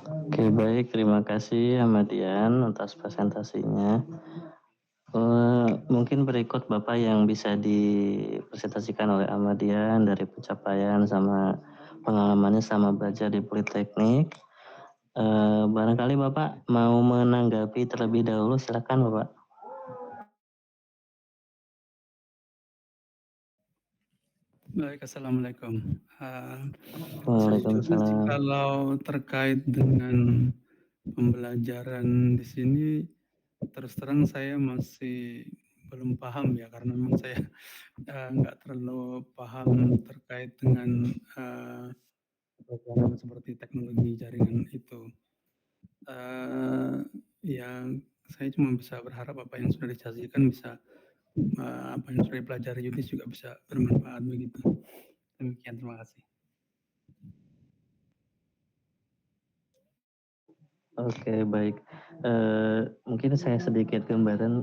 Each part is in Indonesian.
Oke, baik. Terima kasih Ahmadian atas presentasinya. Mungkin berikut Bapak yang bisa dipresentasikan oleh Ahmadian dari pencapaian sama pengalamannya sama belajar di Politeknik. Barangkali Bapak mau menanggapi terlebih dahulu, silakan Bapak. Baik, Assalamualaikum. Sebetulnya sih Waalaikumsalam. kalau terkait dengan pembelajaran di sini, terus terang saya masih belum paham ya, karena memang saya nggak terlalu paham terkait dengan program seperti teknologi jaringan itu. Yang saya cuma bisa berharap apa yang sudah disajikan bisa apa yang sudah dipelajari Yudis juga bisa bermanfaat begitu. Demikian, terima kasih. Oke, baik. Mungkin saya sedikit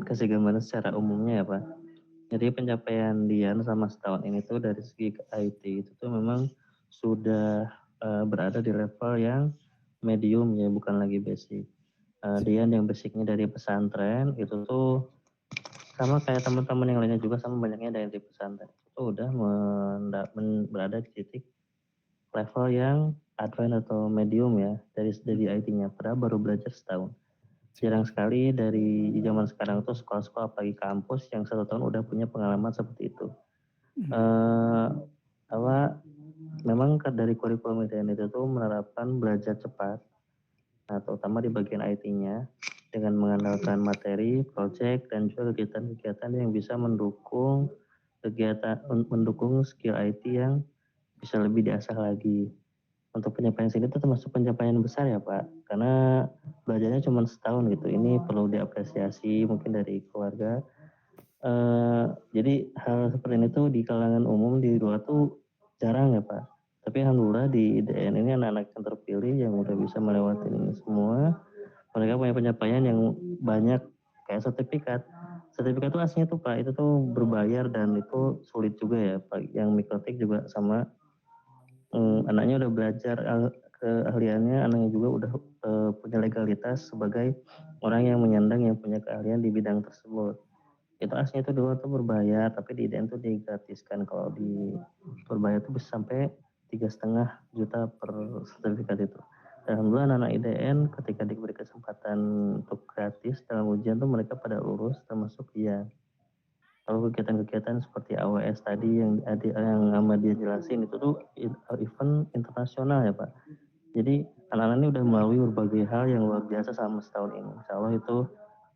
kasih gambaran secara umumnya ya Pak. Jadi pencapaian Dian sama setahun ini tuh dari segi IT itu tuh memang sudah berada di level yang medium ya, bukan lagi basic. Dian yang basicnya dari pesantren itu tuh sama kayak teman-teman yang lainnya juga, sama banyaknya dari pesantren itu udah berada di titik level yang advance atau medium ya dari IT-nya, padahal baru belajar setahun. Jarang sekali dari zaman sekarang tuh sekolah-sekolah apalagi kampus yang 1 tahun udah punya pengalaman seperti itu. Apa memang dari kurikulum IDN itu tuh menerapkan belajar cepat, nah terutama di bagian IT-nya dengan mengandalkan materi, project, dan juga kegiatan-kegiatan yang bisa mendukung skill IT yang bisa lebih diasah lagi. Untuk pencapaian sini itu termasuk pencapaian besar ya Pak, karena belajarnya cuma setahun gitu. Ini perlu diapresiasi mungkin dari keluarga. Jadi hal seperti ini tuh di kalangan umum di luar tuh jarang ya Pak. Tapi alhamdulillah di IDN ini anak-anak yang terpilih yang udah bisa melewati ini semua, mereka punya pencapaian yang banyak kayak sertifikat. Sertifikat itu aslinya tuh Pak, itu tuh berbayar dan itu sulit juga ya Pak. Yang mikrotik juga sama, anaknya udah belajar keahliannya, anaknya juga udah punya legalitas sebagai orang yang menyandang yang punya keahlian di bidang tersebut. Itu aslinya itu dulu tuh berbayar, tapi di IDN tuh digratiskan. Kalau di berbayar tuh bisa sampai 3,5 juta per sertifikat itu. Dan alhamdulillah anak IDN ketika diberi kesempatan untuk gratis dalam ujian tuh mereka pada lulus, termasuk dia. Kalau kegiatan-kegiatan seperti AWS tadi yang Ahmad dia jelasin itu tuh event internasional ya Pak. Jadi anak-anak ini udah melalui berbagai hal yang luar biasa selama setahun ini. Insya Allah itu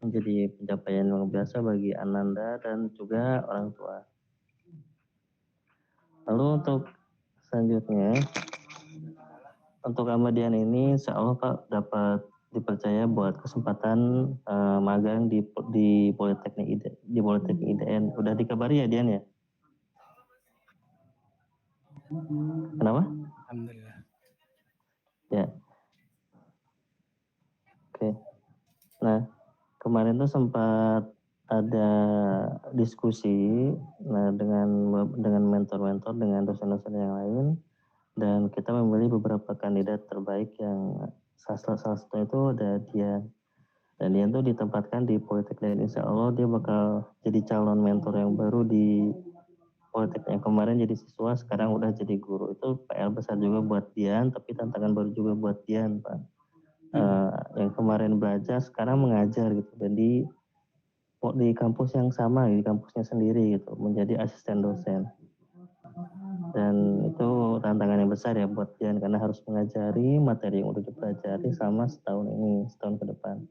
menjadi pencapaian yang luar biasa bagi Ananda dan juga orang tua. Lalu untuk selanjutnya, untuk Ahmadian ini insya Allah Pak dapat dipercaya buat kesempatan magang di Politeknik IDN. Udah dikabari ya Dian ya? Kenapa? Alhamdulillah. Ya. Oke. Nah, kemarin tuh sempat ada diskusi dengan mentor-mentor, dengan dosen-dosen yang lain, dan kita memilih beberapa kandidat terbaik yang salah satunya itu ada Dian. Dan Dian tuh ditempatkan di Politeknik, dan insya Allah dia bakal jadi calon mentor yang baru di Politeknik. Yang kemarin jadi siswa, sekarang udah jadi guru. Itu PR besar juga buat Dian, tapi tantangan baru juga buat Dian, Pak. Yang kemarin belajar sekarang mengajar gitu, dan di kampus yang sama, di kampusnya sendiri gitu, menjadi asisten dosen. Dan itu tantangan yang besar ya buat Dian, karena harus mengajari materi yang udah dipelajari selama setahun ke depan.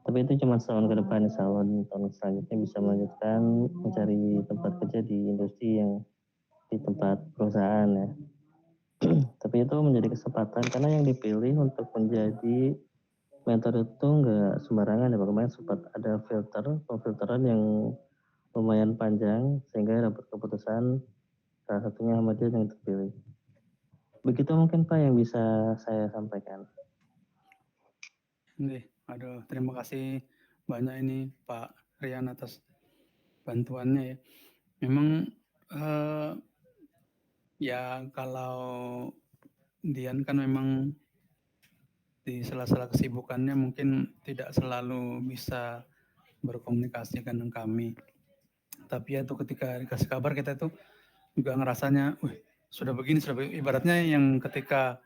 Tapi itu cuma setahun ke depan, insya Allah tahun selanjutnya bisa melanjutkan mencari tempat kerja di industri yang di tempat perusahaan ya. Tapi itu menjadi kesempatan karena yang dipilih untuk menjadi mentor itu nggak sembarangan ya Pak. Kemarin sempat ada pemfilteran yang lumayan panjang sehingga dapat keputusan salah satunya Ahmadiyah yang terpilih. Begitu mungkin Pak yang bisa saya sampaikan. Aduh, terima kasih banyak ini Pak Rian atas bantuannya ya. Memang ya kalau Dian kan memang di sela-sela kesibukannya mungkin tidak selalu bisa berkomunikasi dengan kami. Tapi ya itu ketika dikasih kabar kita itu juga ngerasanya, wih sudah begini, ibaratnya yang ketika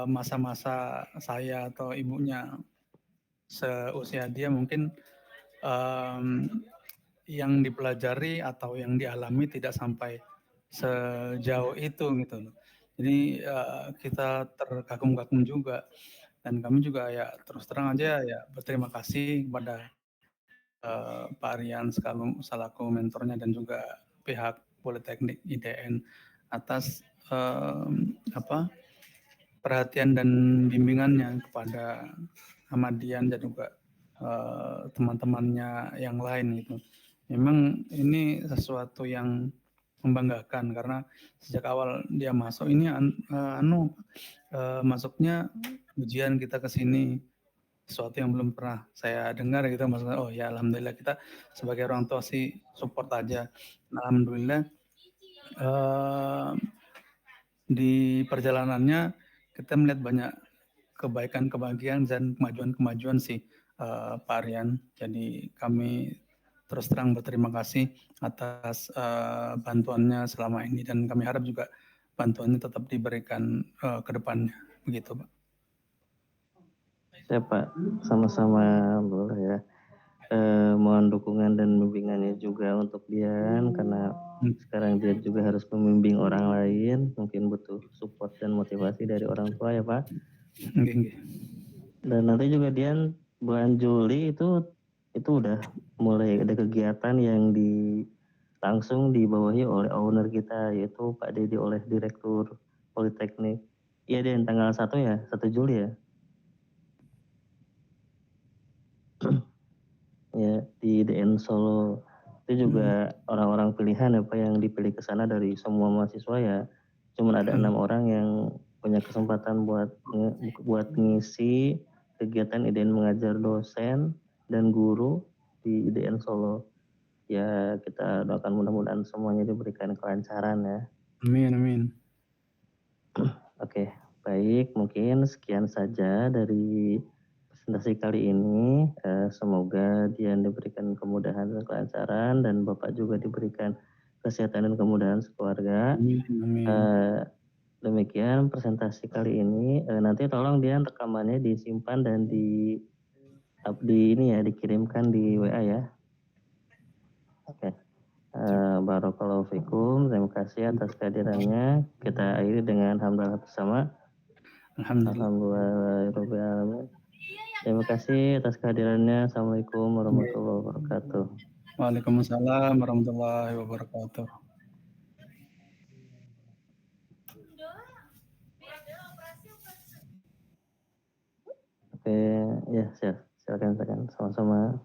masa-masa saya atau ibunya seusia dia mungkin yang dipelajari atau yang dialami tidak sampai sejauh itu gitu loh. Jadi kita terkagum-kagum juga dan kami juga ya terus terang aja ya berterima kasih kepada Pak Rian selaku mentornya dan juga pihak Politeknik IDN atas perhatian dan bimbingannya kepada Ahmadian dan juga teman-temannya yang lain gitu. Memang ini sesuatu yang membanggakan karena sejak awal dia masuk ini masuknya ujian kita ke sini sesuatu yang belum pernah saya dengar gitu, maksudnya oh ya alhamdulillah kita sebagai orang tua sih support aja. Alhamdulillah di perjalanannya kita melihat banyak kebaikan-kebahagiaan dan kemajuan-kemajuan sih, Pak Aryan. Jadi kami terus terang berterima kasih atas bantuannya selama ini dan kami harap juga bantuannya tetap diberikan ke depannya. Begitu, Pak. Siap Pak, sama-sama boleh ya. Mohon dukungan dan bimbingannya juga untuk Dian karena sekarang dia juga harus membimbing orang lain, mungkin butuh support dan motivasi dari orang tua ya Pak. Dan nanti juga Dian bulan Juli itu udah mulai ada kegiatan yang langsung dibawahi oleh owner kita yaitu Pak Dedi oleh Direktur Politeknik. Iya Dian, tanggal 1 ya, 1 Juli ya. Ya di DN Solo itu juga orang-orang pilihan ya Pak yang dipilih ke sana dari semua mahasiswa ya. Cuman ada 6 orang yang punya kesempatan buat ngisi kegiatan IDN mengajar dosen dan guru di IDN Solo. Ya kita doakan mudah-mudahan semuanya diberikan kelancaran ya. Amin, amin. Oke, baik, mungkin sekian saja dari presentasi kali ini. Semoga Dian diberikan kemudahan dan kelancaran dan Bapak juga diberikan kesehatan dan kemudahan sekeluarga. Demikian presentasi kali ini. Nanti tolong Dian rekamannya disimpan dan dikirimkan di WA ya. Oke. Barakallahu fikum. Terima kasih atas kehadirannya. Kita akhiri dengan hamdalah bersama. Alhamdulillah. Terima kasih atas kehadirannya. Assalamualaikum warahmatullahi wabarakatuh. Waalaikumsalam warahmatullahi wabarakatuh. Oke, ya siap. Silakan sama-sama.